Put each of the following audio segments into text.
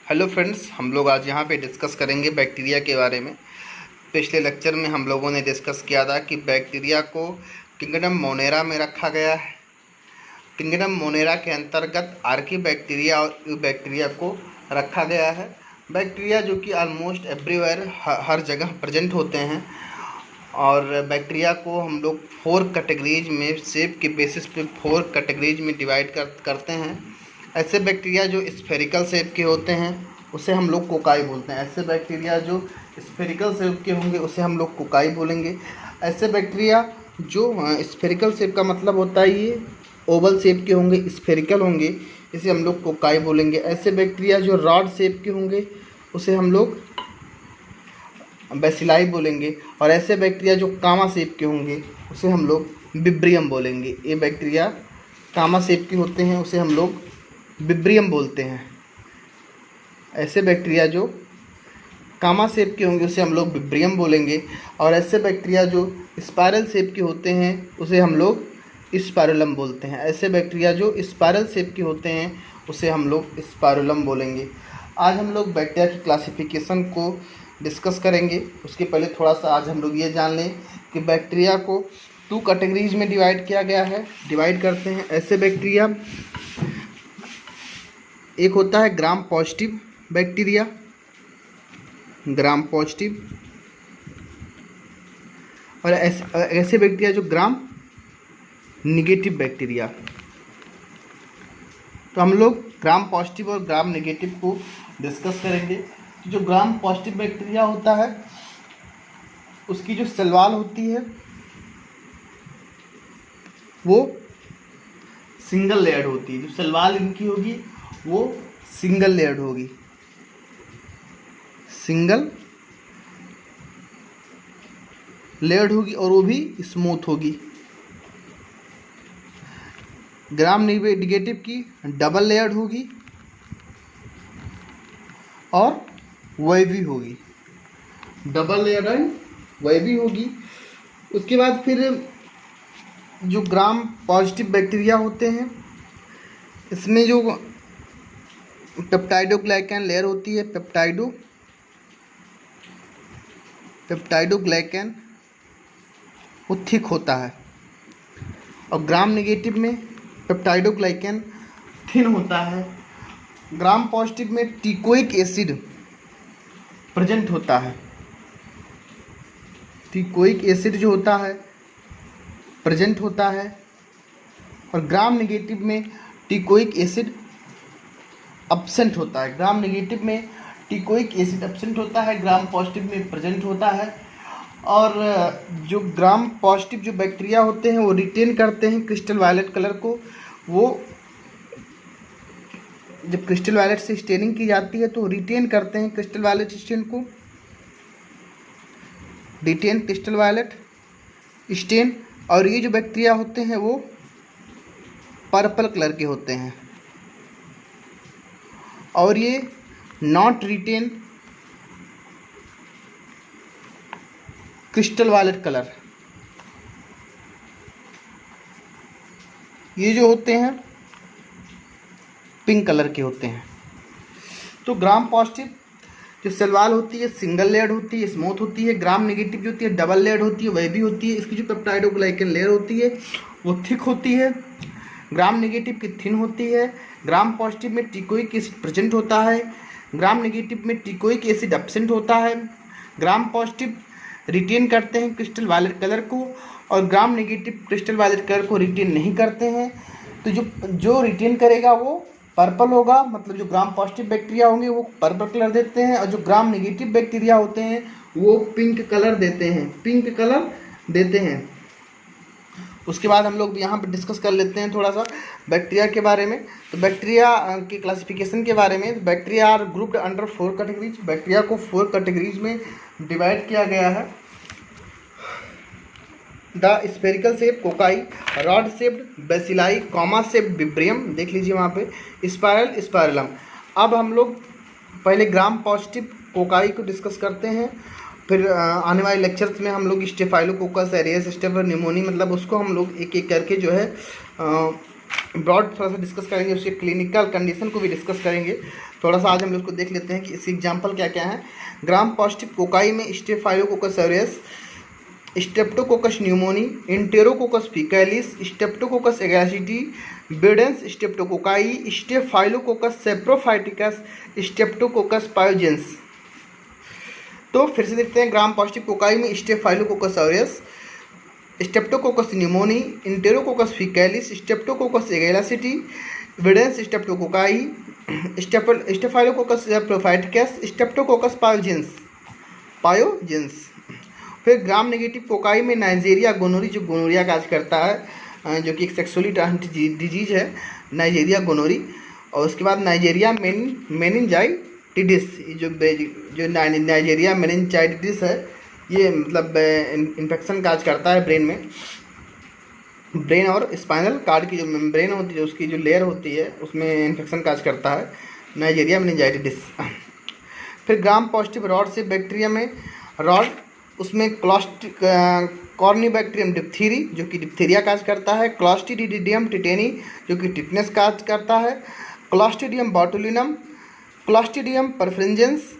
Hello friends, हम लोग आज यहाँ पे डिस्कस करेंगे बैक्टीरिया के बारे में। पिछले लेक्चर में हम लोगों ने डिस्कस किया था कि बैक्टीरिया को किंगडम मोनेरा में रखा गया है। किंगडम मोनेरा के अंतर्गत आर्की बैक्टीरिया और यू बैक्टीरिया को रखा गया है। बैक्टीरिया जो कि ऑलमोस्ट एवरीवेयर हर जगह प्रेजेंट होते हैं और बैक्टीरिया को हम लोग 4 कैटेगरीज में शेप के बेसिस पे 4 कैटेगरीज में डिवाइड करते हैं। ऐसे बैक्टीरिया जो स्फेरिकल शेप के होते हैं उसे हम लोग कोकाई बोलते हैं। ऐसे बैक्टीरिया जो स्फेरिकल शेप के होंगे उसे हम लोग कोकाई बोलेंगे। ऐसे बैक्टीरिया जो स्फेरिकल शेप का मतलब होता है ये ओवल शेप के होंगे, स्फेरिकल होंगे, इसे हम लोग कोकाई बोलेंगे। ऐसे बैक्टीरिया जो रॉड शेप के होंगे उसे हम लोग बेसिलाई बोलेंगे। और ऐसे बैक्टीरिया जो कामा शेप के होंगे उसे हम लोग विब्रियम बोलेंगे। ये बैक्टीरिया कामा शेप के होते हैं उसे हम लोग विब्रियम बोलते हैं। ऐसे बैक्टीरिया जो कामा शेप के होंगे उसे हम लोग विब्रियम बोलेंगे। और ऐसे बैक्टीरिया जो स्पाइरल शेप के होते हैं उसे हम लोग स्पाइरुलम बोलते हैं। ऐसे बैक्टीरिया जो स्पाइरल शेप के होते हैं उसे हम लोग स्पाइरुलम बोलेंगे। आज हम लोग बैक्टीरिया की क्लासिफिकेशन को डिस्कस करेंगे। उसके पहले थोड़ा सा आज हम लोग ये जान लें कि बैक्टीरिया को 2 कैटेगरीज में डिवाइड किया गया है। डिवाइड करते हैं ऐसे बैक्टीरिया, एक होता है gram positive bacteria, gram positive, और ऐसे बैक्टीरिया जो ग्राम निगेटिव बैक्टीरिया। तो हम लोग ग्राम पॉजिटिव और ग्राम निगेटिव को डिस्कस करेंगे। जो ग्राम पॉजिटिव बैक्टीरिया होता है उसकी जो सेल वॉल होती है वो सिंगल लेयर्ड होती है। जो सेल वॉल इनकी होगी वो सिंगल लेयर्ड होगी, सिंगल लेयर्ड होगी और वो भी स्मूथ होगी। ग्राम निगेटिव की डबल लेयर्ड होगी और वेवी होगी, डबल लेयर्ड एंड वेवी होगी। उसके बाद फिर जो ग्राम पॉजिटिव बैक्टीरिया होते हैं इसमें जो पेप्टाइडोग्लाइकैन लेयर होती है, पेप्टाइडोग्लाइकैन वो थिक होता है। और ग्राम नेगेटिव में पेप्टाइडोग्लाइकैन थिन होता है। ग्राम पॉजिटिव में टिकोइक एसिड प्रेजेंट होता है, टिकोइक एसिड जो होता है प्रेजेंट होता है। और ग्राम नेगेटिव में टिकोइक एसिड एब्सेंट होता है। ग्राम नेगेटिव में टिकोइक एसिड एब्सेंट होता है, ग्राम पॉजिटिव में प्रेजेंट होता है। और जो ग्राम पॉजिटिव जो बैक्टीरिया होते हैं वो रिटेन करते हैं क्रिस्टल वायलेट कलर को। वो जब क्रिस्टल वायलेट से स्टेनिंग की जाती है तो रिटेन करते हैं क्रिस्टल वायलेट स्टेन को, रिटेन क्रिस्टल वायलेट स्टेन। और ये जो बैक्टीरिया होते हैं वो पर्पल कलर के होते हैं और ये not retain crystal violet colour. ये जो होते हैं पिंक कलर के होते हैं। तो ग्राम पॉजिटिव जो सेल वॉल होती है सिंगल लेयर्ड होती है, स्मूथ होती है। ग्राम नेगेटिव जो होती है डबल लेयर्ड होती है, वह भी होती है। इसकी जो पेप्टाइडोग्लाइकैन लेयर होती है वो थिक होती है। ग्राम नेगेटिव की थिन होती है। ग्राम पॉजिटिव में टिकोइक एसिड प्रेजेंट होता है, ग्राम नेगेटिव में टिकोइक एसिड एब्सेंट होता है। ग्राम पॉजिटिव रिटेन करते हैं क्रिस्टल वायलेट कलर को और gram negative crystal violet colour को रिटेन नहीं करते हैं। तो जो रिटेन करेगा वो पर्पल होगा, मतलब जो ग्राम पॉजिटिव बैक्टीरिया होंगे वो पर्पल कलर देते हैं और जो ग्राम नेगेटिव बैक्टीरिया होते हैं वो पिंक कलर देते हैं, पिंक कलर देते हैं। उसके बाद हम लोग यहाँ पर डिस्कस कर लेते हैं थोड़ा सा बैक्टीरिया के बारे में। तो बैक्टीरिया की क्लासिफिकेशन के बारे में, bacteria are grouped under 4 categories. Bacteria को 4 कैटेगरीज में डिवाइड किया गया है। The spherical shape cocci, rod shaped bacilli, comma shaped vibrio, देख लीजिए वहाँ पे, स्पाइरल स्पाइरलम। अब हम लोग पहले ग्राम पॉजिटिव कोकाई को डिस्कस करते हैं, फिर आने वाले लेक्चर्स में हम लोग स्टेफाइलोकोकस एरियस स्टेफर निमोनी मतलब उसको हम लोग एक एक करके जो है ब्रॉड थोड़ा सा डिस्कस करेंगे, उसके क्लिनिकल कंडीशन को भी डिस्कस करेंगे थोड़ा सा। आज हम लोग उसको देख लेते हैं कि इसके एग्जाम्पल क्या क्या है। ग्राम पॉजिटिव कोकाई में Staphylococcus aureus, Streptococcus pneumoniae, Enterococcus faecalis, Streptococcus agalactiae, viridans streptococci, Staphylococcus saprophyticus, Streptococcus pyogenes. तो फिर से देखते हैं, ग्राम पॉजिटिव कोकाई में Staphylococcus aureus, Streptococcus pneumoniae, Enterococcus faecalis, Streptococcus agalactiae, viridans streptococci, Staphylococcus saprophyticus, Streptococcus pyogenes. फिर gram negative cocci में Neisseria gonorrhoeae, जो gonorrhoea का काज करता है, जो कि एक सेक्सुअली ट्रांसमिटेड डिजीज है, नाइजीरिया गोनोरी। और उसके बाद नाइजीरिया मेनिनजाइटिस, जो नाइजीरिया मेनिनजाइटिस है, ये मतलब इन्फेक्शन काज करता है ब्रेन में, ब्रेन और स्पाइनल कार्ड की जो मेम्ब्रेन होती है, उसकी जो लेयर होती है, उसमें इन्फेक्शन काज करता है, नाइजीरिया मेनिनजाइटिस। फिर ग्राम पॉजिटिव रॉड से बैक्टीरिया में रॉड, उसमें कॉर्निबैक्टीरियम डिप्थीरी, जो कि डिप्थीरिया काज करता है, क्लॉस्ट्रीडियम टिटेनी, जो कि टिटनेस काज करता है, Clostridium botulinum, Clostridium perfringens,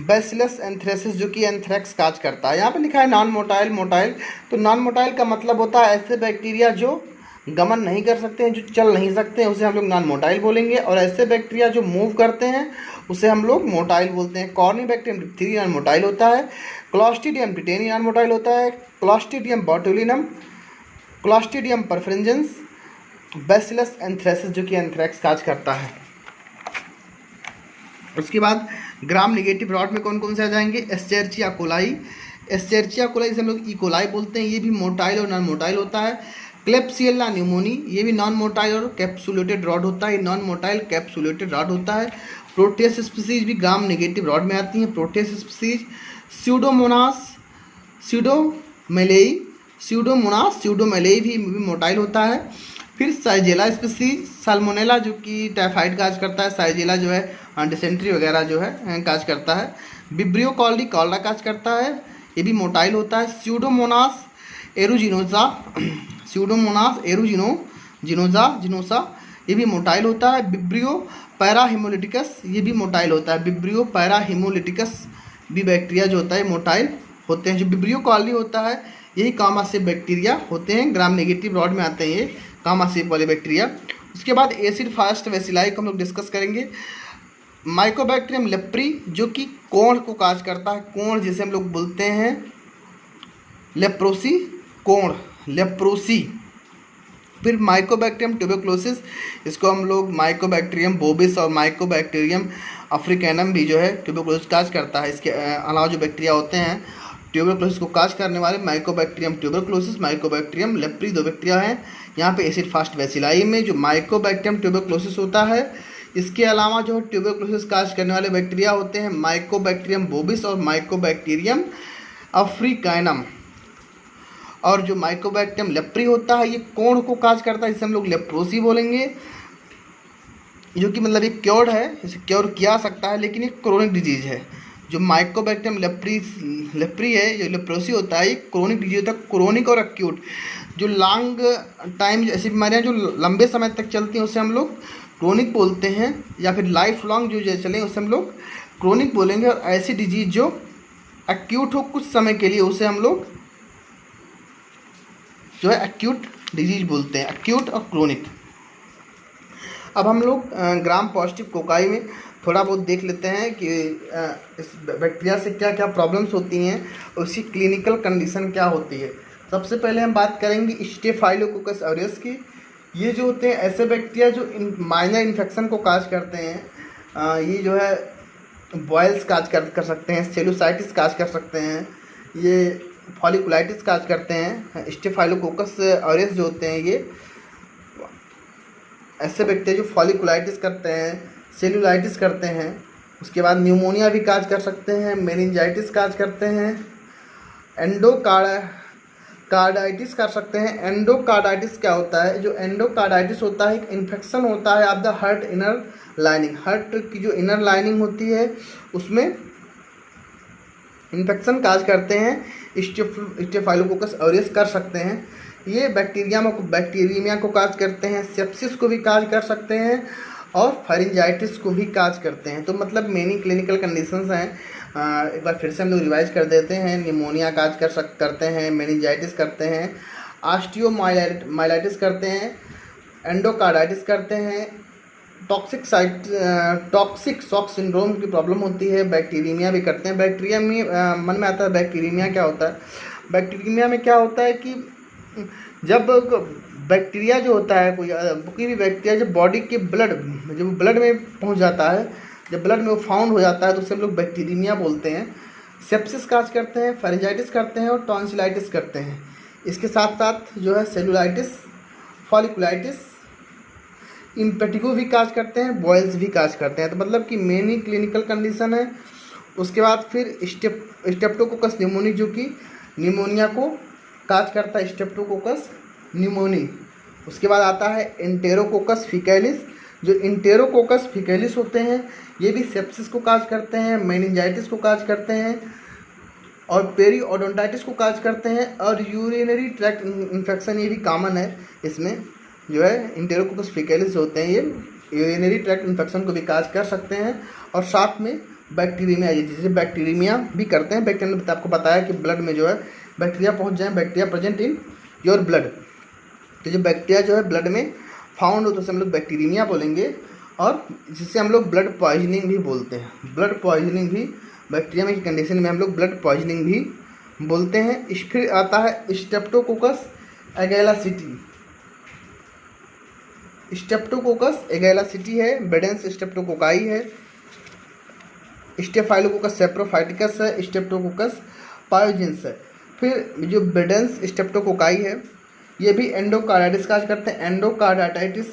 Bacillus anthracis, जो कि एंथ्रेक्स काज करता है। यहाँ पे लिखा है नॉन मोटाइल, मोटाइल। तो नॉन मोटाइल का मतलब होता है ऐसे बैक्टीरिया जो गमन नहीं कर सकते हैं, जो चल नहीं सकते हैं, उसे हम लोग नॉन मोटाइल बोलेंगे। और ऐसे बैक्टीरिया जो मूव करते हैं, उसे हम लोग मोटाइल बोलते हैं। कॉर्निबैक्टीरियम डिप्थीरिया नॉन मोटाइल होता है, क्लॉस्ट्रीडियम टिटेनी नॉन मोटाइल होता है, Clostridium botulinum, Clostridium perfringens, Bacillus anthracis, जो कि एंथ्रेक्स काज करता है। उसके बाद ग्राम नेगेटिव रॉड में कौन कौन से आ जाएंगे? एस्चेरिचिया कोलाई, एस्चेरिचिया कोलाई से हम लोग ई कोलाई बोलते हैं, ये भी मोटाइल और नॉन मोटाइल होता है। क्लेप्सिएला न्यूमोनी, ये भी नॉन मोटाइल और कैप्सुलेटेड रॉड होता है, नॉन मोटाइल कैप्सुलेटेड रॉड होता है। प्रोटेस स्पीसीज भी ग्राम नेगेटिव रॉड में आती हैं, प्रोटेस स्पीसीज। स्यूडोमोनास, स्यूडोमोनास भी मोटाइल होता है। फिर साइजेला स्पीसीज, साल्मोनेला, जो कि टाइफाइड काज करता है, साइजेला जो है डिसेंट्री वगैरह जो है काज करता है। विब्रियो कॉलरी, कॉलरा काज करता है, ये भी मोटाइल होता है। स्यूडोमोनास एरुजिनोसा, ये भी मोटाइल होता है। विब्रियो पैराहिमोलिटिकस, ये भी मोटाइल होता है। विब्रियो पैराहिमोलिटिकस भी बैक्टीरिया जो होता है मोटाइल होते हैं। जो विब्रियो कॉलरी होता है, यही कामासेप बैक्टीरिया होते हैं, ग्राम नेगेटिव रॉड में आते हैं ये कामासेप वाले बैक्टीरिया। उसके बाद एसिड फास्ट वेसिलाई को हम लोग डिस्कस करेंगे। माइकोबैक्टीरियम लेप्री, जो कि कोढ़ को काज करता है, कोढ़ जिसे हम लोग बोलते हैं लेप्रोसी, कोढ़, लेप्रोसी। फिर माइकोबैक्टीरियम ट्यूबरक्लोसिस, इसको हम लोग माइकोबैक्टीरियम बोबिस और माइकोबैक्टीरियम अफ्रीकैनम भी जो है ट्यूबरक्लोसिस काज करता है। इसके अलावा जो बैक्टीरिया होते हैं ट्यूबरक्लोसिस को काज करने वाले, माइकोबैक्टीरियम ट्यूबरक्लोसिस, माइकोबैक्टीरियम लेप्री, दो बैक्टीरिया हैं। यहाँ पे एसिड फास्ट वेसिलाई में जो माइकोबैक्टीरियम ट्यूबरक्लोसिस होता है, इसके अलावा जो ट्यूबरक्लोसिस काज करने वाले बैक्टीरिया होते हैं माइकोबैक्टीरियम बोबिस और माइकोबैक्टीरियम अफ्रीकैनम। और जो माइकोबैक्टीरियम लेप्री होता है, ये कोढ़ को काज करता है, जिसे हम लोग लेप्रोसी बोलेंगे, जो कि मतलब ये क्योर्ड है, इसे क्योर किया सकता है, लेकिन ये क्रोनिक डिजीज है। जो माइकोबैक्टीरियम लेप्री है, जो लेप्रोसी होता है, ये क्रोनिक डिजीज होता है, क्रोनिक और एक्यूट। जो लॉन्ग टाइम ऐसी बीमारियाँ जो लंबे समय तक चलती हैं, उसे हम लोग क्रोनिक बोलते हैं, या फिर लाइफ लॉन्ग जो चलें उसे हम लोग क्रोनिक बोलेंगे। और ऐसी डिजीज जो एक्यूट हो कुछ समय के लिए, उसे हम लोग जो है एक्यूट डिजीज बोलते हैं, एक्यूट और क्रोनिक। अब हम लोग ग्राम पॉजिटिव कोकाई में थोड़ा बहुत देख लेते हैं कि इस बैक्टीरिया से क्या क्या प्रॉब्लम्स होती हैं और उसकी क्लिनिकल कंडीशन क्या होती है। सबसे पहले हम बात करेंगे स्टेफाइलोकोकस ऑरियस की। ये जो होते हैं ऐसे बैक्टीरिया जो माइनर इन्फेक्शन को काज करते हैं। ये जो है बॉयल्स काज कर सकते हैं, सेलुसाइटिस काज कर सकते हैं, ये फॉलिकुलाइटिस काज करते हैं। स्टेफाइलोकोकस ऑरियस जो होते हैं, ये ऐसे बैक्टीरिया जो फॉलिकुलाइटिस करते हैं, सेलुलाइटिस करते हैं। उसके बाद न्यूमोनिया भी काज कर सकते हैं, मेनिंजाइटिस काज करते हैं, एंडोकार्डाइटिस कर सकते हैं। एंडोकार्डाइटिस क्या होता है? जो एंडोकार्डाइटिस होता है, एक इन्फेक्शन होता है of the heart inner lining. Heart की जो इनर लाइनिंग होती है, उसमें इन्फेक्शन काज करते हैं, स्टेफाइलोकोकस ऑरियस कर सकते हैं। ये बैक्टीरियमिया को काज करते हैं, सेप्सिस को भी काज कर सकते हैं और फारिंजाइटिस को भी काज करते हैं। तो मतलब मेनी क्लिनिकल कंडीशंस हैं। एक बार फिर से हम लोग रिवाइज कर देते हैं। निमोनिया काज करते हैं, मेनिंजाइटिस करते हैं, ऑस्टियोमाइलाइटिस करते हैं, एंडोकार्डाइटिस करते हैं, टॉक्सिक शॉक सिंड्रोम की प्रॉब्लम होती है, बैक्टीरियमिया भी करते हैं। बैक्टीरियमिया मन में आता है बैक्टीरियमिया क्या होता है। बैक्टीरियमिया में क्या होता है कि जब बैक्टीरिया जो होता है कोई भी बैक्टीरिया जब बॉडी के ब्लड में पहुंच जाता है, जब ब्लड में वो फाउंड हो जाता है तो उसे हम लोग बैक्टीरियमिया बोलते हैं। सेप्सिस काज करते हैं, फारिंजाइटिस करते हैं और टॉन्सिलाइटिस करते हैं। इसके साथ साथ जो है सेलुलाइटिस, फॉलिकुलाइटिस, इम्पेटिगो भी काज करते हैं, बॉयल्स भी काज करते हैं। तो मतलब कि मेनी क्लिनिकल कंडीशन है। उसके बाद फिर स्टेप्टोकोकस न्यूमोनी जो कि निमोनिया को काज करता है, स्टेप्टोकोकस न्यूमोनी। उसके बाद आता है एंटेरोकोकस फीकैलिस। जो एंटेरोकोकस फीकैलिस होते हैं ये भी सेप्सिस को काज करते हैं, मेनिंजाइटिस को काज करते हैं और पेरीओडोंटाइटिस को काज करते हैं और यूरिनरी ट्रैक्ट इन्फेक्शन ये भी कॉमन है। इसमें जो है एंटेरोकोकस फीकैलिस होते हैं ये यूरिनरी ट्रैक्ट इन्फेक्शन को भी काज कर सकते हैं और साथ में बैक्टीरियमिया, जैसे बैक्टीरियमिया भी करते हैं। बैक्टीरिया ने आपको बताया कि ब्लड में जो है बैक्टीरिया पहुंच जाए, bacteria present in your blood. तो जो बैक्टीरिया जो है ब्लड में फाउंड हो तो उसे हम लोग बैक्टीरियमिया बोलेंगे और जिससे हम लोग ब्लड पॉइजनिंग भी बोलते हैं। ब्लड पॉइजनिंग भी बैक्टीरिया में की कंडीशन में हम लोग ब्लड पॉइजनिंग भी बोलते हैं। फिर आता है स्टेप्टोकोकस एगैलासिटी। स्टेप्टोकोकस एगैलासिटी है, बेडेंस स्टेप्टोकोकाई है, स्टेफाइलोकोकस सेप्रोफाइटिकस है, स्टेप्टोकोकस पायोजेंस है। फिर जो बेडेंस स्टेप्टोकोकाई है ये भी एंडोकार्डाइटिस काज करते हैं, एंडोकार्डाइटिस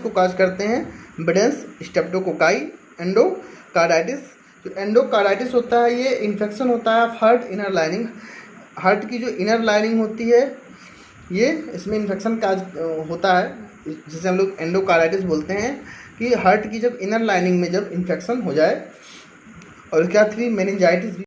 को काज करते हैं बेडेंस स्टेप्टोकोकाई एंडोकार्डाइटिस। जो एंडोकार्डाइटिस होता है ये इन्फेक्शन होता है हार्ट इनर लाइनिंग, हार्ट की जो इनर लाइनिंग होती है ये इसमें इन्फेक्शन काज होता है, जिसे हम लोग एंडोकार्डाइटिस बोलते हैं कि हार्ट की जब इनर लाइनिंग में जब इन्फेक्शन हो जाए। और उसके बाद फिर मेनिंजाइटिस